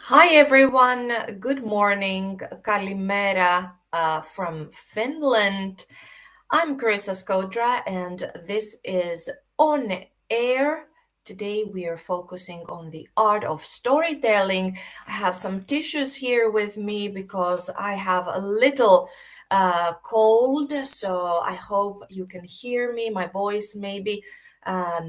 Hi everyone, good morning, Kalimera from Finland. I'm Chryssa and this is On Air. Today we are focusing on the art of storytelling. I have some tissues here with me because I have a little cold, so I hope you can hear me, my voice maybe a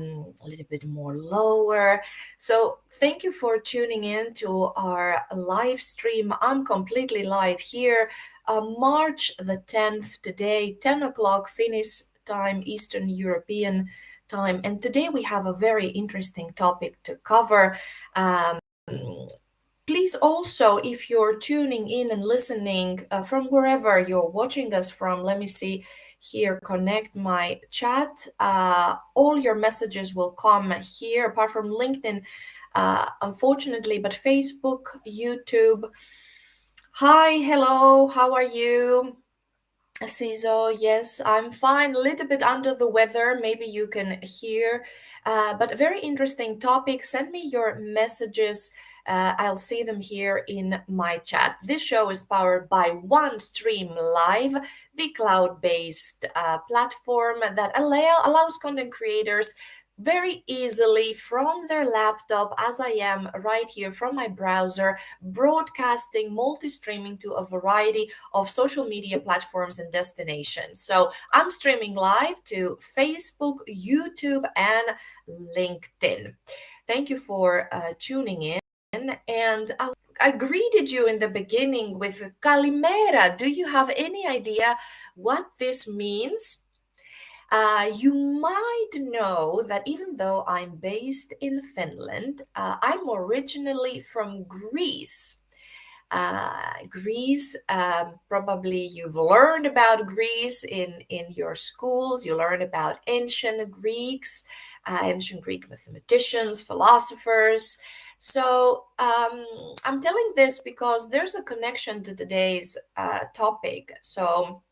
little bit more lower. So, thank you for tuning in to our live stream. I'm completely live here, March the 10th, today, 10 o'clock Finnish time, Eastern European time. And today we have a very interesting topic to cover. Um, Please also, if you're tuning in and listening from wherever you're watching us from, let me see here, connect my chat. All your messages will come here, apart from LinkedIn, unfortunately, but Facebook, YouTube. Hi, hello, how are you? Ciso, yes, I'm fine. A little bit under the weather, maybe you can hear. But a very interesting topic. Send me your messages. I'll see them here in my chat. This show is powered by OneStream Live, the cloud-based platform that allows content creators very easily from their laptop, as I am right here from my browser, broadcasting, multi-streaming to a variety of social media platforms and destinations. So I'm streaming live to Facebook, YouTube, and LinkedIn. Thank you for tuning in. And I greeted you in the beginning with Kalimera. Do you have any idea what this means? You might know that even though I'm based in Finland, I'm originally from Greece. Greece, probably you've learned about Greece in your schools. You learn about ancient Greeks, ancient Greek mathematicians, philosophers. So I'm telling this because there's a connection to today's topic. So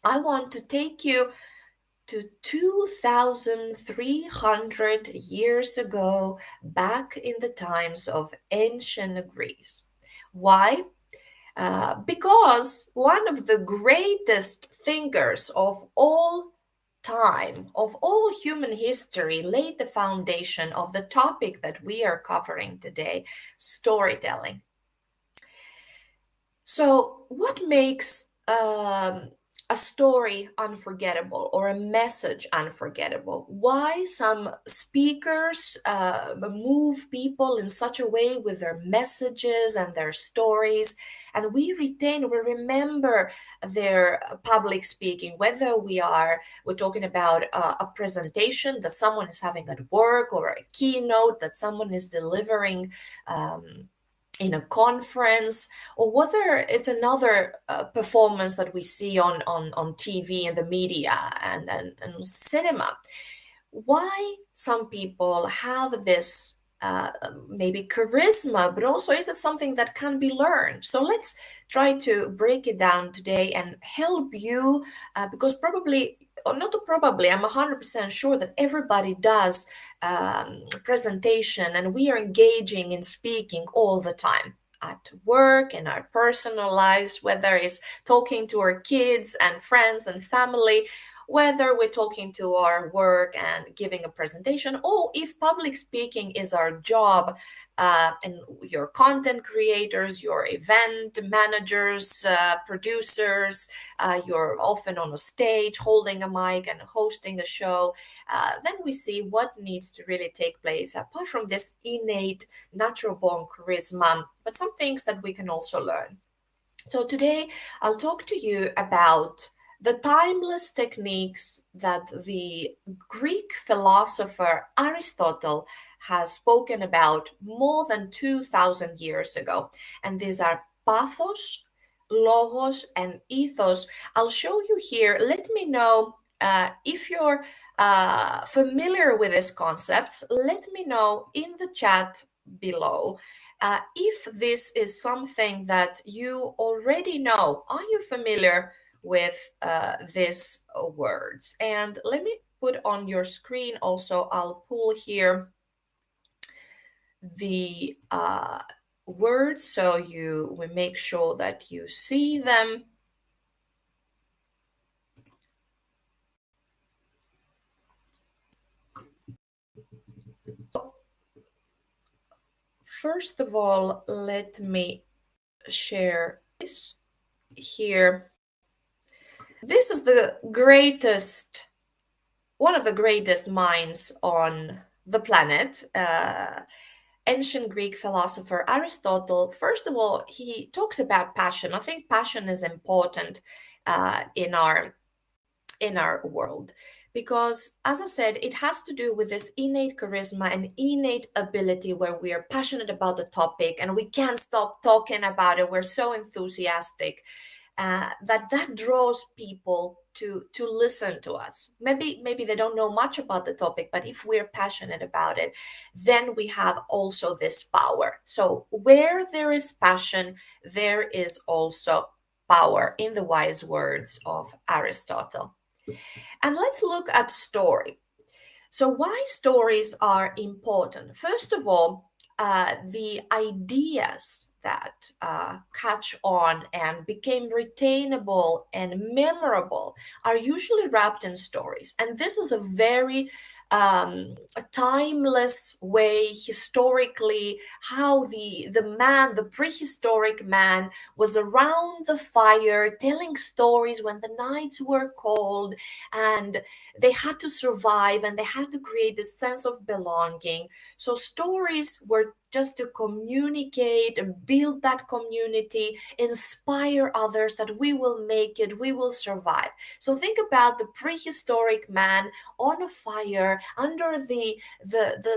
I want to take you to 2,300 years ago, back in the times of ancient Greece. Why? Because one of the greatest thinkers of all time, of all human history, laid the foundation of the topic that we are covering today, storytelling. So, what makes a story unforgettable or a message unforgettable? Why some speakers move people in such a way with their messages and their stories, and we remember their public speaking, whether we're talking about a presentation that someone is having at work or a keynote that someone is delivering. In a conference, or whether it's another performance that we see on TV and the media and cinema. Why some people have this maybe charisma, but also is it something that can be learned? So let's try to break it down today and help you, because probably, or not probably, I'm 100% sure that everybody does presentation and we are engaging in speaking all the time at work, in our personal lives, whether it's talking to our kids and friends and family, whether we're talking to our work and giving a presentation, or if public speaking is our job, and your content creators, your event managers, producers, you're often on a stage holding a mic and hosting a show, then we see what needs to really take place apart from this innate natural born charisma, but some things that we can also learn. So today I'll talk to you about the timeless techniques that the Greek philosopher Aristotle has spoken about more than 2,000 years ago. And these are pathos, logos, and ethos. I'll show you here. Let me know if you're familiar with these concepts. Let me know in the chat below. If this is something that you already know, are you familiar with these words? And let me put on your screen also, I'll pull here the words so we make sure that you see them. First of all, let me share this here. This is one of the greatest minds on the planet. Ancient Greek philosopher Aristotle. First of all, he talks about passion. I think passion is important in our world because, as I said, it has to do with this innate charisma and innate ability where we are passionate about the topic and we can't stop talking about it. We're so enthusiastic that draws people to listen to us. Maybe they don't know much about the topic, but if we're passionate about it, then we have also this power. So where there is passion, there is also power, in the wise words of Aristotle. And let's look at story. So, why stories are important? First of all, the ideas that catch on and became retainable and memorable are usually wrapped in stories. And this is a very a timeless way historically how the prehistoric man was around the fire telling stories when the nights were cold and they had to survive and they had to create this sense of belonging. So stories were just to communicate and build that community, inspire others that we will make it, we will survive. So think about the prehistoric man on a fire under the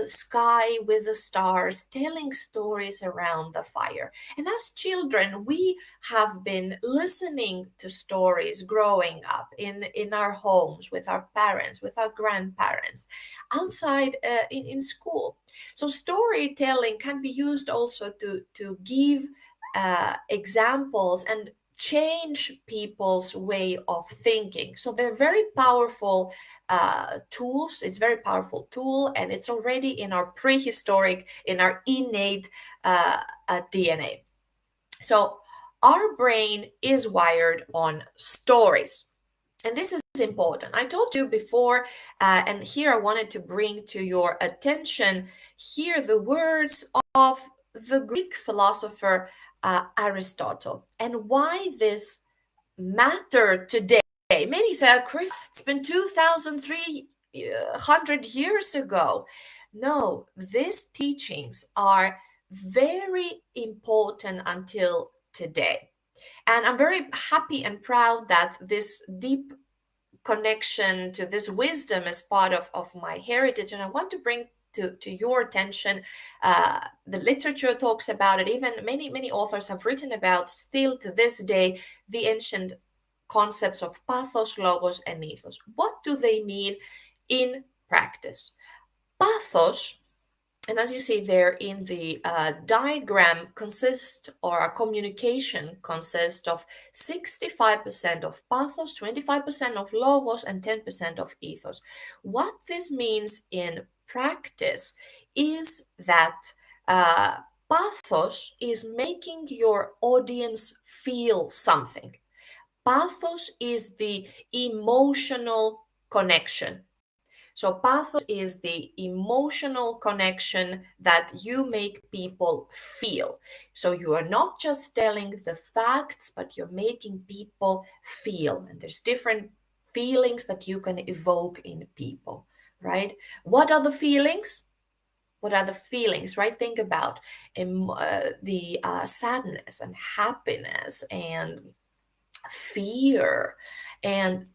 sky with the stars, telling stories around the fire. And as children, we have been listening to stories growing up in our homes with our parents, with our grandparents, outside in school. So storytelling can be used also to give examples and change people's way of thinking. So they're very powerful tools. It's a very powerful tool, and it's already in our prehistoric, in our innate DNA. So our brain is wired on stories. And this is important. I told you before, and here I wanted to bring to your attention here the words of the Greek philosopher Aristotle and why this mattered today. Maybe you say, Chris, it's been 2,300 years ago. No, these teachings are very important until today. And I'm very happy and proud that this deep connection to this wisdom is part of my heritage. And I want to bring to your attention. The literature talks about it. Even many authors have written about, still to this day, the ancient concepts of pathos, logos, and ethos. What do they mean in practice? Pathos, and as you see there in the diagram, consists, or a communication consists of 65% of pathos, 25% of logos, and 10% of ethos. What this means in practice is that pathos is making your audience feel something. Pathos is the emotional connection. So, pathos is the emotional connection that you make people feel. So, you are not just telling the facts, but you're making people feel. And there's different feelings that you can evoke in people, right? What are the feelings? What are the feelings, right? Think about the sadness and happiness and fear and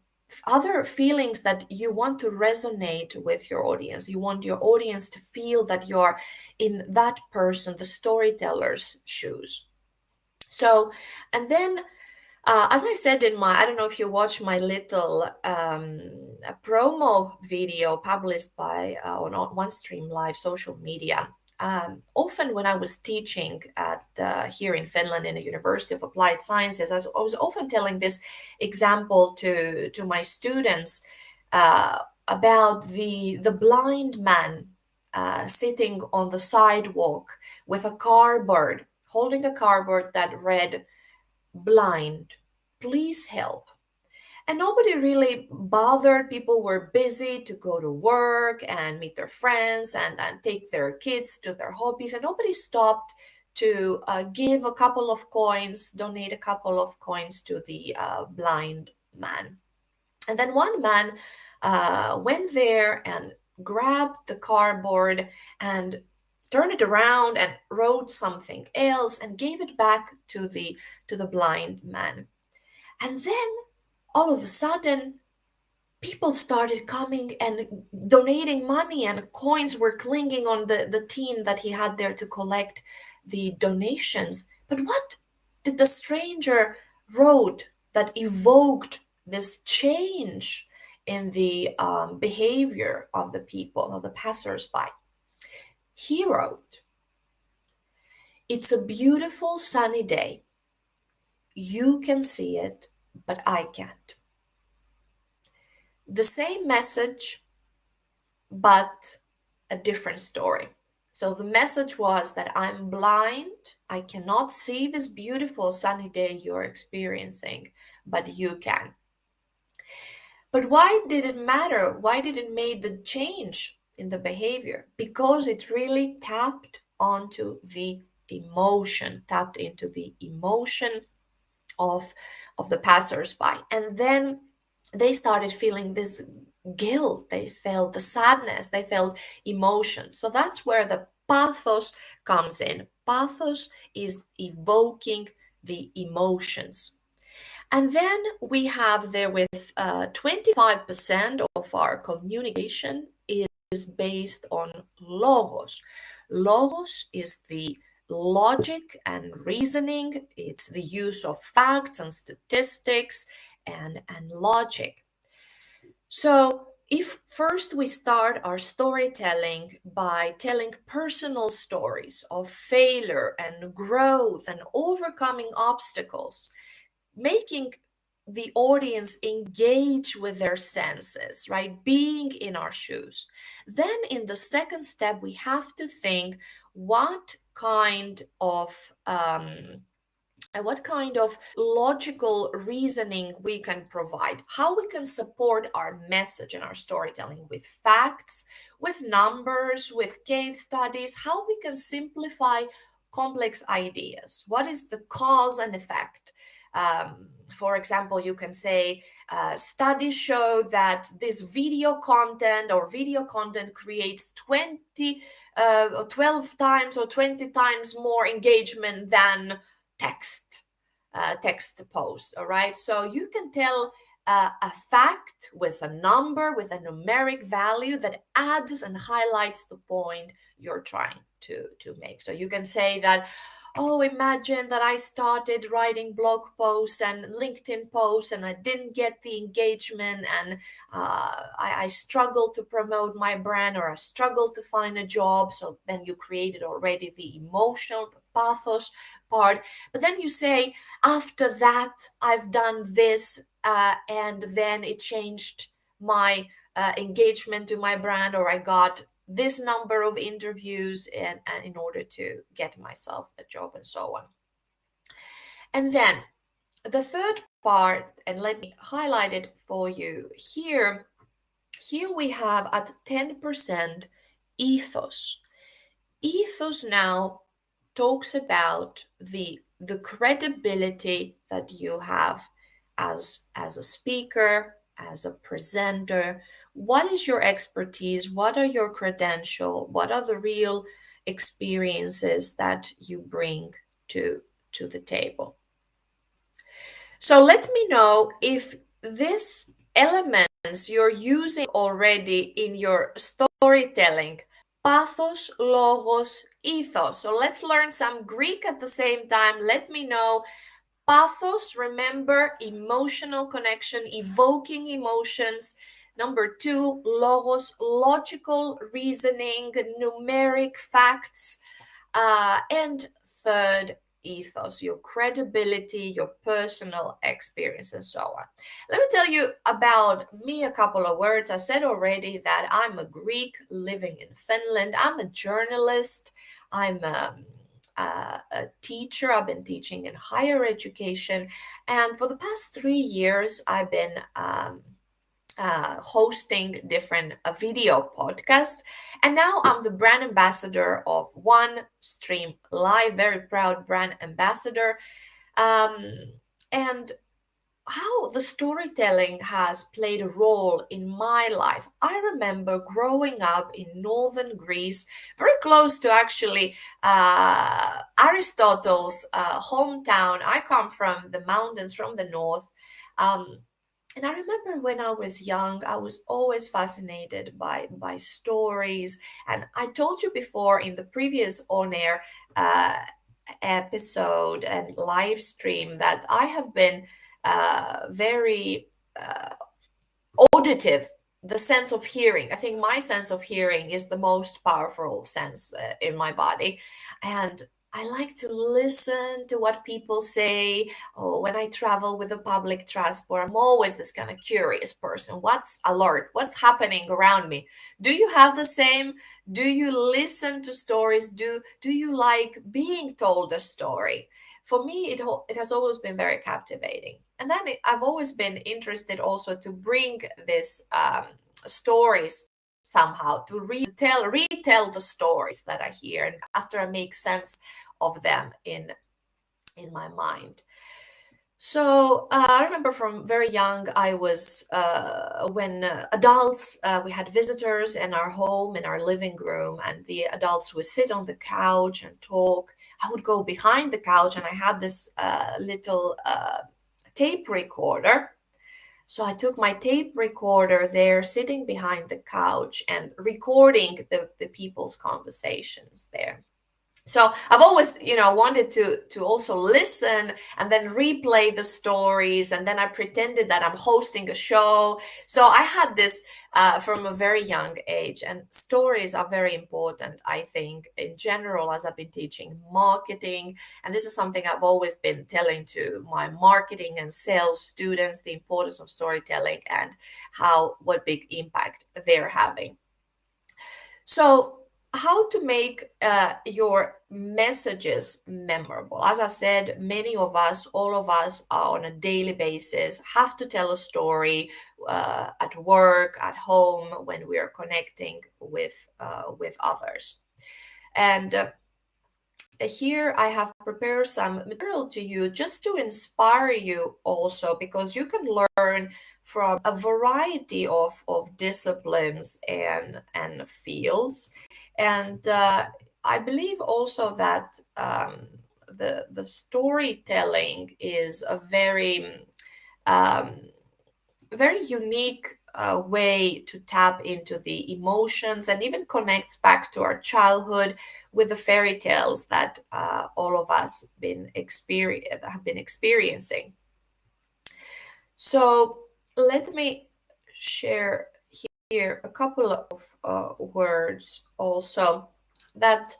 other feelings that you want to resonate with your audience. You want your audience to feel that you're in that person, the storyteller's shoes. So, and then as I said in I don't know if you watch my little promo video published by on OneStream Live social media. Often when I was teaching at here in Finland in the University of Applied Sciences, I was often telling this example to my students about the blind man sitting on the sidewalk with a cardboard holding a cardboard that read, "Blind, please help." And nobody really bothered. People were busy to go to work and meet their friends and take their kids to their hobbies. And nobody stopped to give a couple of coins, donate a couple of coins to the blind man. And then one man went there and grabbed the cardboard and turned it around and wrote something else and gave it back to the blind man. And then all of a sudden, people started coming and donating money, and coins were clinging on the tin that he had there to collect the donations. But what did the stranger wrote that evoked this change in the behavior of the people, of the passersby? He wrote, "It's a beautiful sunny day. You can see it, but I can't." The same message, but a different story. So the message was that I'm blind, I cannot see this beautiful sunny day you're experiencing, but you can. But why did it matter? Why did it make the change in the behavior? Because it really tapped onto the emotion, tapped into the emotion of the passersby. And then they started feeling this guilt, they felt the sadness, they felt emotion. So that's where the pathos comes in. Pathos is evoking the emotions. And then we have there with 25% of our communication is based on logos. Logos is the logic and reasoning, it's the use of facts and statistics and logic. So, if first we start our storytelling by telling personal stories of failure and growth and overcoming obstacles, making the audience engage with their senses, right? Being in our shoes. Then, in the second step, we have to think what kind of logical reasoning we can provide, how we can support our message and our storytelling with facts, with numbers, with case studies, how we can simplify complex ideas. What is the cause and effect? For example, you can say studies show that this video content or video content creates 12 times or 20 times more engagement than text posts. All right, so you can tell a fact with a number, with a numeric value that adds and highlights the point you're trying to make. So you can say that, oh, imagine that I started writing blog posts and LinkedIn posts and I didn't get the engagement, and I struggled to promote my brand, or I struggled to find a job. So then you created already the emotional, the pathos part. But then you say, after that, I've done this, and then it changed my engagement to my brand, or I got this number of interviews and in order to get myself a job, and so on. And then the third part, and let me highlight it for you here. Here we have at 10% ethos. Ethos now talks about the credibility that you have as a speaker, as a presenter. What is your expertise? What are your credentials? What are the real experiences that you bring to the table? So let me know if this elements you're using already in your storytelling. Pathos, logos, ethos. So let's learn some Greek at the same time. Let me know. Pathos, remember, emotional connection, evoking emotions. Number 2, logos, logical reasoning, numeric facts. And third, ethos, your credibility, your personal experience, and so on. Let me tell you about me a couple of words. I said already that I'm a Greek living in Finland. I'm a journalist. I'm a teacher. I've been teaching in higher education, and for the past 3 years, I've been hosting different video podcasts. And now I'm the brand ambassador of OneStream Live, very proud brand ambassador. Um, and how the storytelling has played a role in my life. I remember growing up in northern Greece, very close to actually Aristotle's hometown. I come from the mountains from the north. Um, and I remember when I was young, I was always fascinated by stories. And I told you before in the previous on-air uh, episode and live stream that I have been very auditive, the sense of hearing. I think my sense of hearing is the most powerful sense in my body. And I like to listen to what people say. Oh, when I travel with the public transport, I'm always this kind of curious person. What's alert? What's happening around me? Do you have the same? Do you listen to stories? Do you like being told a story? For me, it has always been very captivating. And then I've always been interested also to bring this stories somehow to retell the stories that I hear, and after I make sense of them in my mind. So I remember from very young, I was when adults, we had visitors in our home, in our living room, and the adults would sit on the couch and talk. I would go behind the couch, and I had this little tape recorder. So I took my tape recorder there, sitting behind the couch and recording the people's conversations there. So I've always wanted to also listen and then replay the stories, and then I pretended that I'm hosting a show. So I had this from a very young age, and stories are very important, I think, in general, as I've been teaching marketing. And this is something I've always been telling to my marketing and sales students, the importance of storytelling and what big impact they're having. So, how to make your messages memorable? As I said, many of us, all of us, are on a daily basis have to tell a story at work, at home, when we are connecting with others. And here I have prepared some material to you just to inspire you also, because you can learn from a variety of disciplines and fields. And I believe also that the storytelling is a um, very unique way to tap into the emotions, and even connects back to our childhood with the fairy tales that all of us have been experiencing. So let me share here a couple of words also that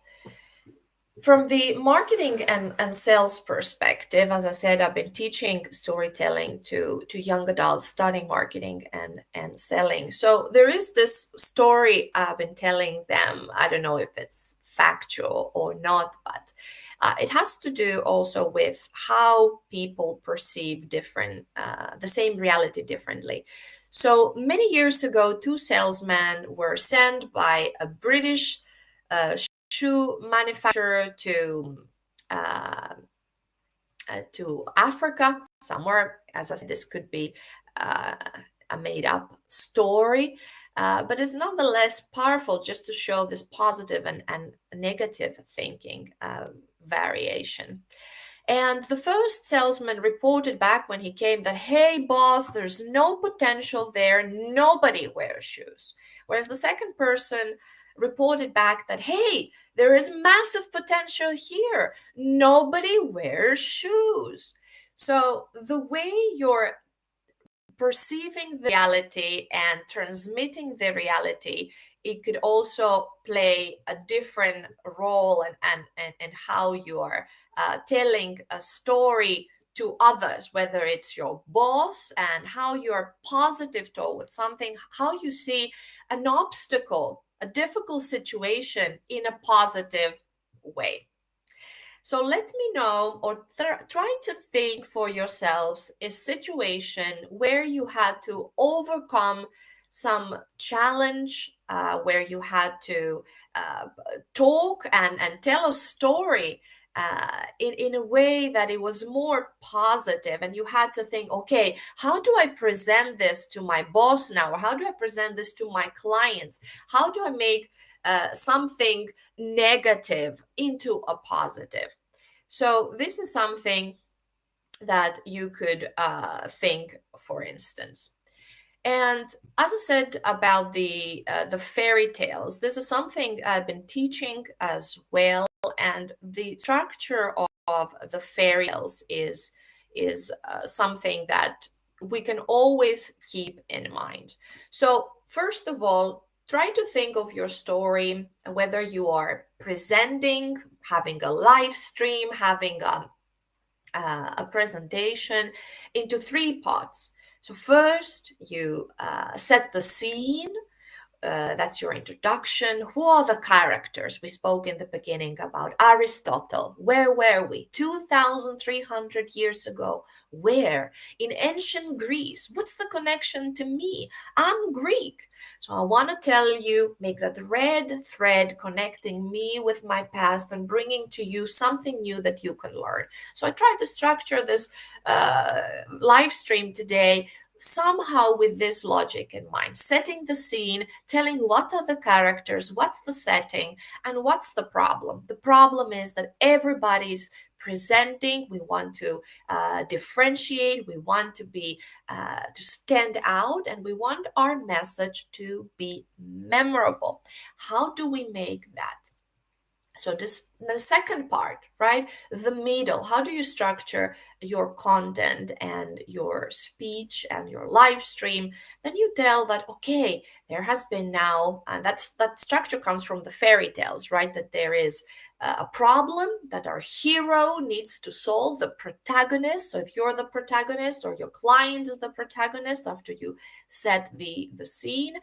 from the marketing and sales perspective. As I said, I've been teaching storytelling to young adults, starting marketing and selling. So there is this story I've been telling them. I don't know if it's factual or not, but it has to do also with how people perceive the same reality differently. So many years ago, two salesmen were sent by a British shoe manufacturer uh, to Africa somewhere. As I said, this could be uh, a made-up story, but it's nonetheless powerful just to show this positive and negative thinking variation. And the first salesman reported back when he came that, hey, boss, there's no potential there. Nobody wears shoes. Whereas the second person reported back that, hey, there is massive potential here. Nobody wears shoes. So the way you're perceiving the reality and transmitting the reality, it could also play a different role and how you are telling a story to others, whether it's your boss, and how you're positive towards something, how you see an obstacle, a difficult situation in a positive way. So let me know, or try to think for yourselves a situation where you had to overcome some challenge, where you had to uh, talk and tell a story in a way that it was more positive, and you had to think, okay, how do I present this to my boss now, or how do I present this to my clients, how do I make something negative into a positive. So this is something that you could think, for instance. And as I said about the fairy tales, this is something I've been teaching as well. And the structure of the fairy tales is something that we can always keep in mind. So first of all, try to think of your story, whether you are presenting, having a live stream, having a presentation, into three parts. So first, you set the scene. That's your introduction. Who are the characters? We spoke in the beginning about Aristotle. Where were we? 2,300 years ago. Where? In ancient Greece. What's the connection to me? I'm Greek. So I want to tell you, make that red thread connecting me with my past and bringing to you something new that you can learn. So I tried to structure this live stream today somehow with this logic in mind, setting the scene, telling what are the characters, what's the setting, and what's the problem. The problem is that everybody's presenting. We want to differentiate, we want to be to stand out, and we want our message to be memorable. How do we make that? So this the second part, right? The middle. How do you structure your content and your speech and your live stream? Then you tell that, okay, there has been now, and that structure comes from the fairy tales, right? That there is a problem that our hero needs to solve, the protagonist. So if you're the protagonist or your client is the protagonist, after you set the scene,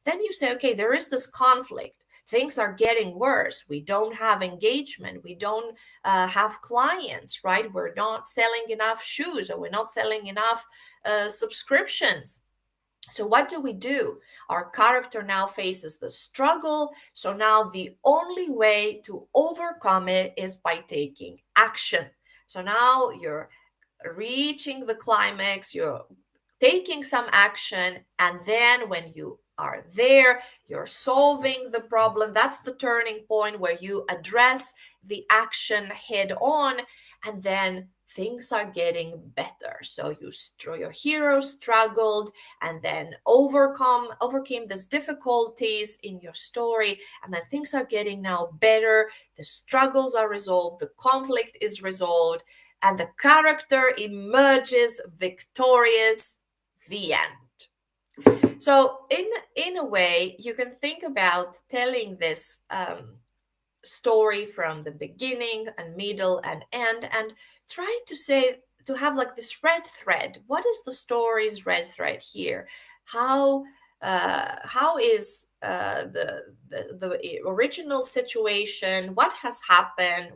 then you say, okay, there is this conflict. Things are getting worse. We don't have engagement. We don't have clients, right? We're not selling enough shoes, or we're not selling enough subscriptions. So what do we do? Our character now faces the struggle. So now the only way to overcome it is by taking action. So now you're reaching the climax, you're taking some action, and then when you are there, you're solving the problem. That's the turning point where you address the action head on, and then things are getting better. So your hero struggled and then overcame these difficulties in your story, and then things are getting now better. The struggles are resolved, the conflict is resolved, and the character emerges victorious. The end. So in a way, you can think about telling this story from the beginning and middle and end, and try to have like this red thread. What is the story's red thread here? How is the original situation? What has happened?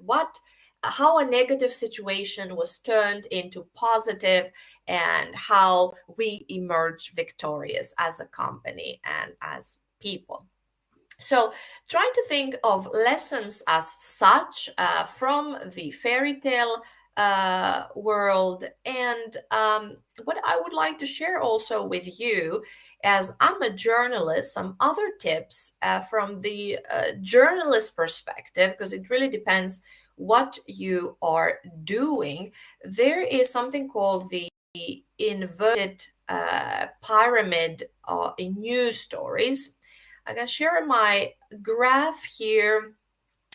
How a negative situation was turned into positive, and how we emerge victorious as a company and as people. So try to think of lessons as such from the fairy tale world. And what I would like to share also with you, as I'm a journalist, some other tips from the journalist perspective, because it really depends what you are doing. There is something called the inverted pyramid in news stories. I can share my graph here,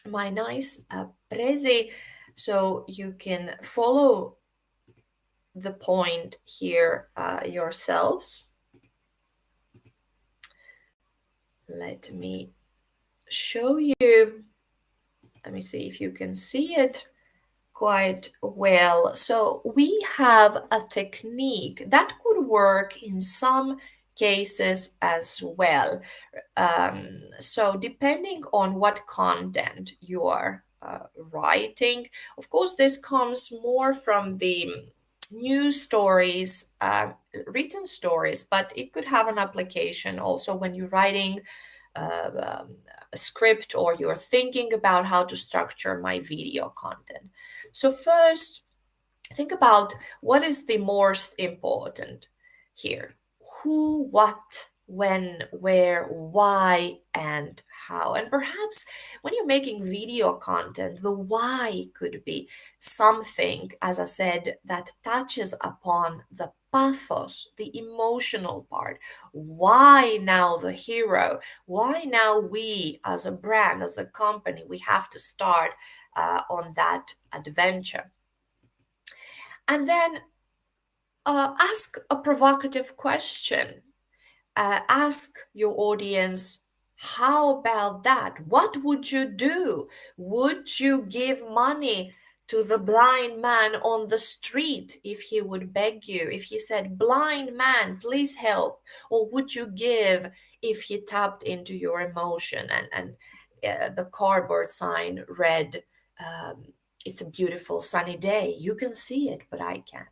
my nice Prezi, so you can follow the point here yourselves. Let me show you. Let me see if you can see it quite well. So we have a technique that could work in some cases as well. So depending on what content you are writing. Of course, this comes more from the news stories, written stories, but it could have an application also when you're writing uh, um, a script or you're thinking about how to structure my video content. So, first, think about what is the most important here: who, what, when, where, why, and how. And perhaps when you're making video content, the why could be something, as I said, that touches upon the pathos, the emotional part. Why now the hero? Why now we, as a brand, as a company, we have to start on that adventure? And then ask a provocative question. Ask your audience, how about that? What would you do? Would you give money to the blind man on the street if he would beg you? If he said, blind man, please help? Or would you give if he tapped into your emotion and the cardboard sign read, it's a beautiful sunny day. You can see it, but I can't.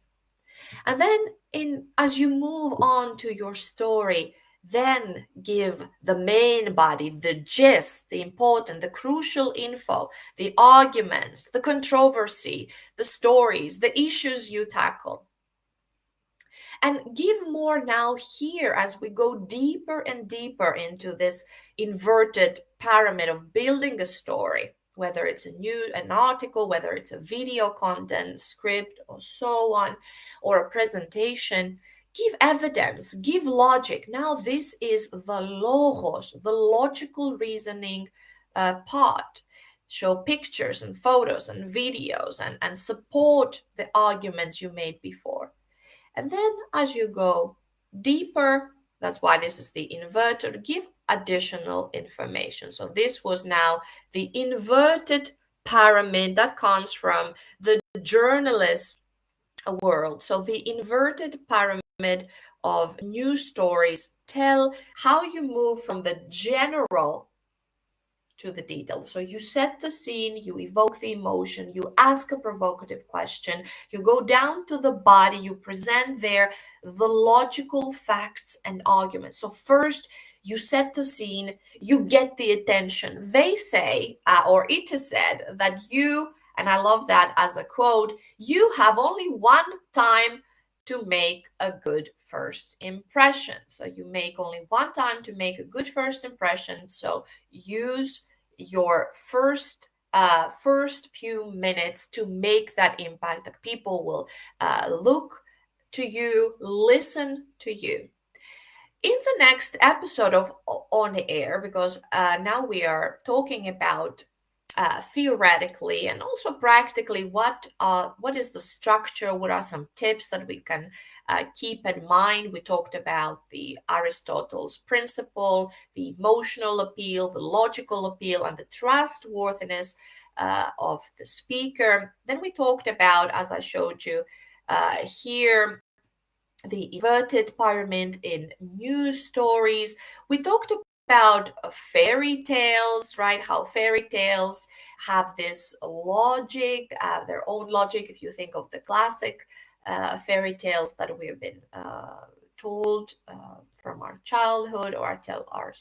And then in as you move on to your story, then give the main body, the gist, the important, the crucial info, the arguments, the controversy, the stories, the issues you tackle. And give more now here as we go deeper and deeper into this inverted pyramid of building a story, whether it's an article, whether it's a video content, script, or so on, or a presentation. Give evidence, give logic. Now, this is the logos, the logical reasoning part. Show pictures and photos and videos and support the arguments you made before. And then as you go deeper, that's why this is the inverted, give additional information. So this was now the inverted pyramid that comes from the journalist world. So the inverted pyramid of news stories tell how you move from the general to the detail. So you set the scene, you evoke the emotion, you ask a provocative question, you go down to the body, you present there the logical facts and arguments. So first, you set the scene, you get the attention. They say, or it is said, that you, and I love that as a quote, you have only one time to make a good first impression. So you make only one time to make a good first impression. So use your first few minutes to make that impact, that people will look to you, listen to you. In the next episode of On Air, because now we are talking about theoretically and also practically what is the structure, what are some tips that we can keep in mind. We talked about the Aristotle's principle, the emotional appeal, the logical appeal, and the trustworthiness of the speaker. Then we talked about, as I showed you here, the inverted pyramid in news stories. We talked about fairy tales, right? How fairy tales have this logic, their own logic. If you think of the classic fairy tales that we've been told from our childhood, or tell our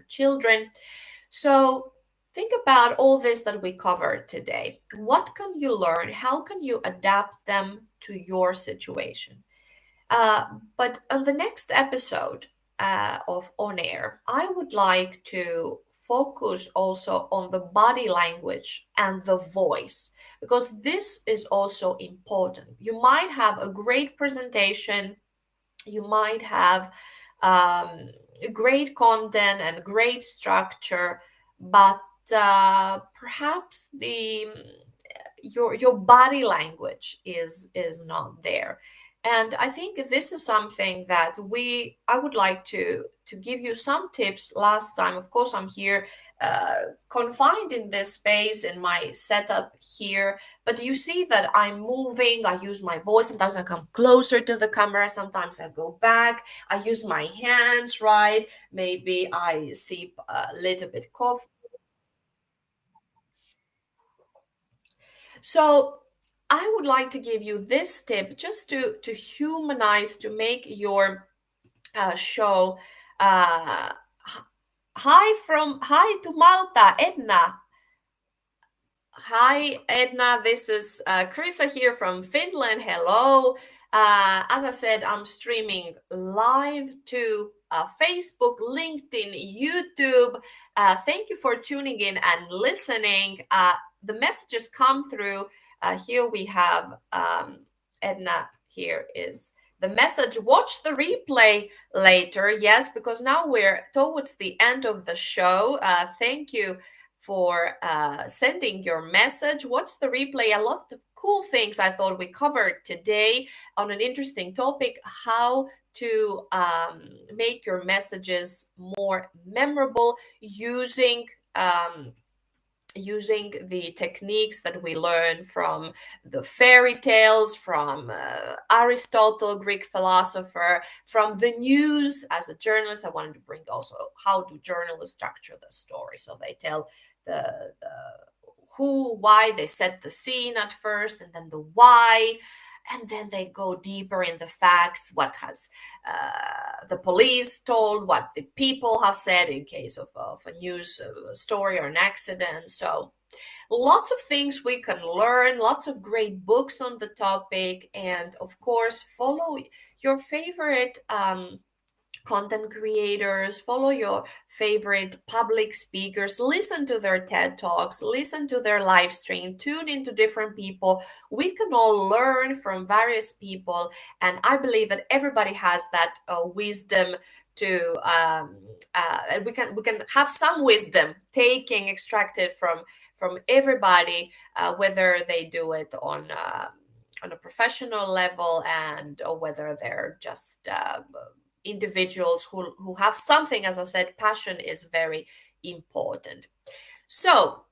children. So think about all this that we covered today. What can you learn? How can you adapt them to your situation? Uh, but on the next episode of On Air, I would like to focus also on the body language and the voice, because this is also important. You might have a great presentation, you might have great content and great structure, but perhaps the your body language is not there. And I think this is something that I would like to give you some tips. Last time, of course, I'm here confined in this space in my setup here, but you see that I'm moving. I use my voice. Sometimes I come closer to the camera, sometimes I go back. I use my hands, right? Maybe I sip a little bit coffee. So I would like to give you this tip just to humanize, to make your show. Hi to Malta, Edna. Hi, Edna. This is Chryssa here from Finland. Hello. As I said, I'm streaming live to Facebook, LinkedIn, YouTube. Thank you for tuning in and listening. The messages come through. Here we have Edna. Here is the message. Watch the replay later. Yes, because now we're towards the end of the show. Thank you for sending your message. What's the replay? A lot of cool things I thought we covered today on an interesting topic: how to make your messages more memorable using using the techniques that we learn from the fairy tales, from Aristotle, Greek philosopher, from the news. As a journalist, I wanted to bring also how do journalists structure the story. So they tell the who, why, they set the scene at first, and then the why, and then they go deeper in the facts, what has the police told, what the people have said in case of a news story or an accident. So lots of things we can learn, lots of great books on the topic, and of course follow your favorite content creators, follow your favorite public speakers, listen to their TED Talks, listen to their live stream, tune into different people. We can all learn from various people, and I believe that everybody has that wisdom to we can have some wisdom taking extracted from everybody, whether they do it on a professional level, and or whether they're just individuals who have something. As I said, passion is very important. So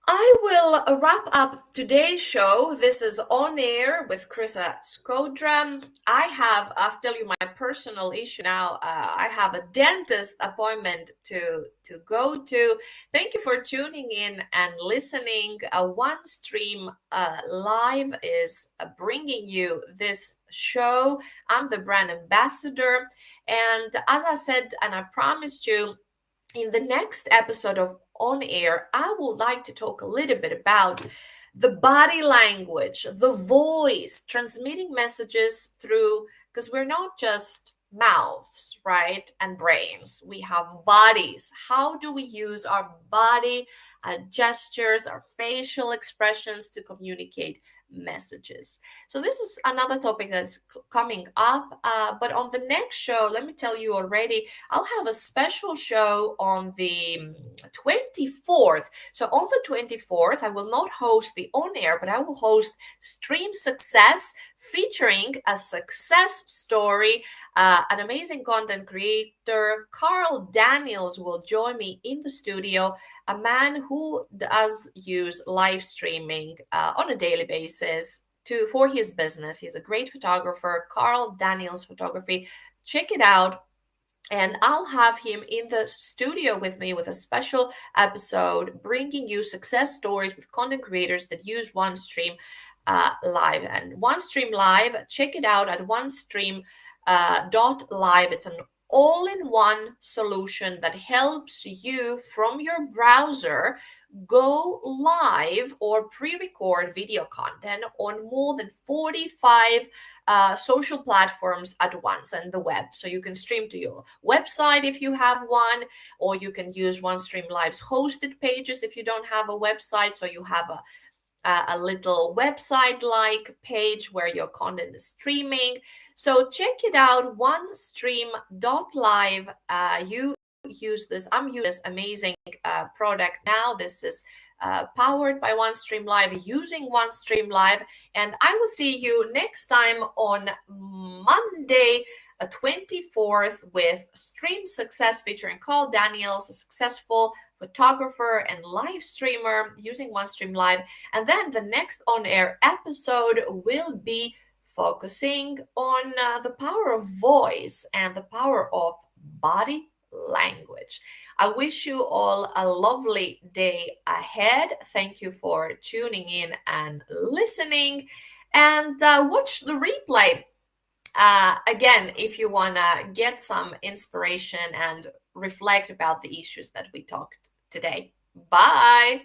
I will wrap up today's show. This is On Air with Chryssa Skodra. I have, I'll tell you my personal issue now. I have a dentist appointment to go to. Thank you for tuning in and listening. OneStream Live is bringing you this show. I'm the brand ambassador. And as I said, and I promised you, in the next episode of On Air, I would like to talk a little bit about the body language, the voice, transmitting messages through, because we're not just mouths, right? And brains. We have bodies. How do we use our body gestures, our facial expressions to communicate messages? So this is another topic that's coming up. But on the next show, let me tell you already, I'll have a special show on the 24th. So on the 24th, I will not host the On Air, but I will host Stream Success, featuring a success story. An amazing content creator, Carl Daniels, will join me in the studio, a man who does use live streaming on a daily basis for his business. He's a great photographer, Carl Daniels Photography. Check it out. And I'll have him in the studio with me with a special episode, bringing you success stories with content creators that use OneStream Live. And OneStream Live, check it out at OneStream.live. It's an all-in-one solution that helps you from your browser go live or pre-record video content on more than 45 social platforms at once, and the web. So you can stream to your website if you have one, or you can use OneStream Live's hosted pages if you don't have a website. So you have a little website like page where your content is streaming. So check it out, onestream.live. You use this. I'm using this amazing product now. This is powered by OneStream Live, using OneStream Live. And I will see you next time on Monday, 24th, with Stream Success featuring Carl Daniels, a successful photographer and live streamer using OneStream Live. And then the next on-air episode will be focusing on the power of voice and the power of body language. I wish you all a lovely day ahead. Thank you for tuning in and listening, and watch the replay. Again, if you want to get some inspiration and reflect about the issues that we talked today. Bye.